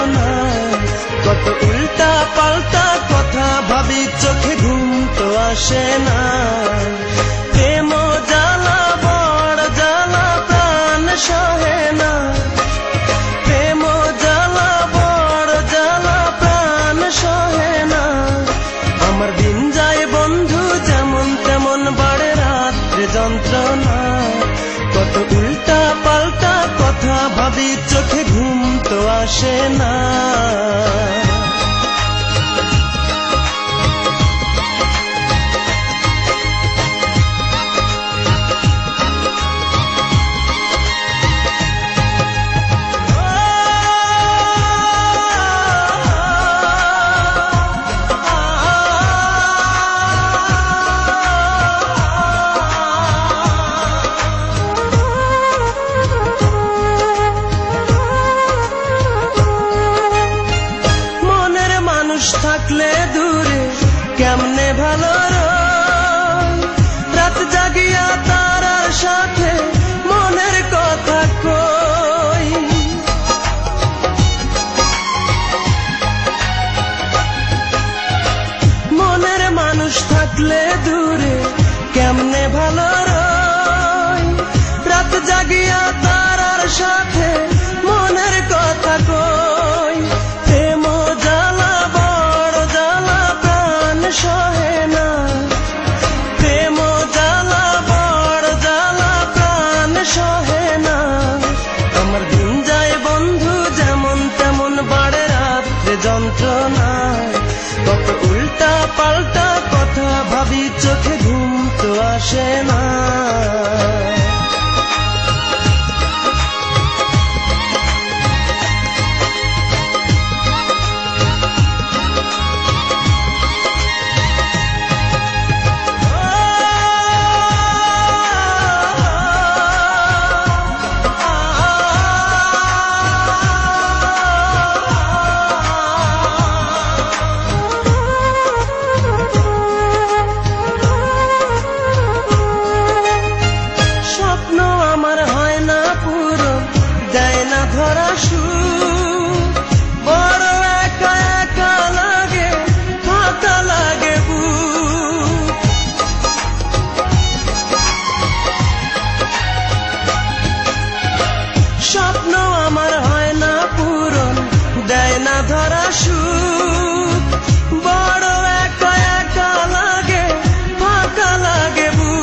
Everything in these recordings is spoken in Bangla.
যন্ত্রণা। কত উল্টা পাল্টা কথা ভাবি, চোখে ঘুম তো আসে না। প্রেম জ্বালা বড় জ্বালা, প্রাণ সহে না। প্রেম জ্বালা বড় জ্বালা, প্রাণ সহে না। আমার দিন যায় বন্ধু যেমন তেমন, বাড়ে রাত্রে যন্ত্রণা। কত উল্টা পাল্টা কথা ভাবি, চোখে ঘুম তো আসে না। থাকলে দূরে কেমনে ভালো রয়, রাত জাগিয়া তারার সাথে মনের কথা কই। মনের মানুষ থাকলে দূরে কেমনে ভালো রয়, রাত জাগিয়া তারার সাথে মনের কথা কই। প্রেম জ্বালা বড় জ্বালা, প্রাণ সহে না। প্রেম জ্বালা বড় জ্বালা, প্রাণ সহে না। আমার দিন যায় বন্ধু যেমন তেমন, বাড়ে রাত্রে যন্ত্রণা। কত উল্টা পাল্টা কথা ভাবি, চোখে ঘুম তো আসে না। ধরা সুখ বড় একা একা লাগে, ফাঁকা লাগে বুক। স্বপ্ন আমার হয় না পূরণ, দেয় না ধরা সুখ। বড় একা একা লাগে, ফাঁকা লাগে বুক।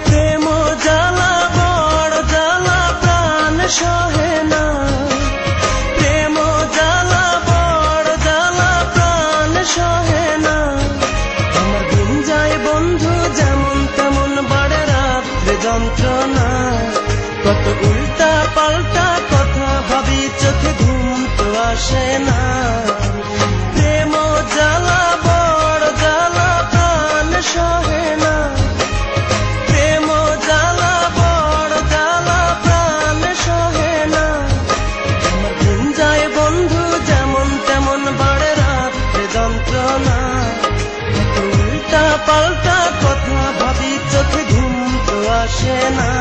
প্রেম জ্বালা বড় জ্বালা, প্রাণ সহে না। প্রেম জ্বালা বড় জ্বালা, প্রাণ সহে না। আমার দিন যায় বন্ধু যেমন তেমন, বাড়ে রাত্রে যন্ত্রণা। কত উল্টা পাল্টা কথা ভাবি, চোখে ঘুম তো আসে না। প্রেম জ্বালা বড় জ্বালা, প্রাণ সহে না। প্রেম জ্বালা বড় জ্বালা, প্রাণ সহে না। আমার দিন যায় বন্ধু যেমন তেমন, বাড়ে রাত্রে যন্ত্রণা। কত উল্টা পাল্টা কথা ভাবি, চোখে ঘুম তো আসে না।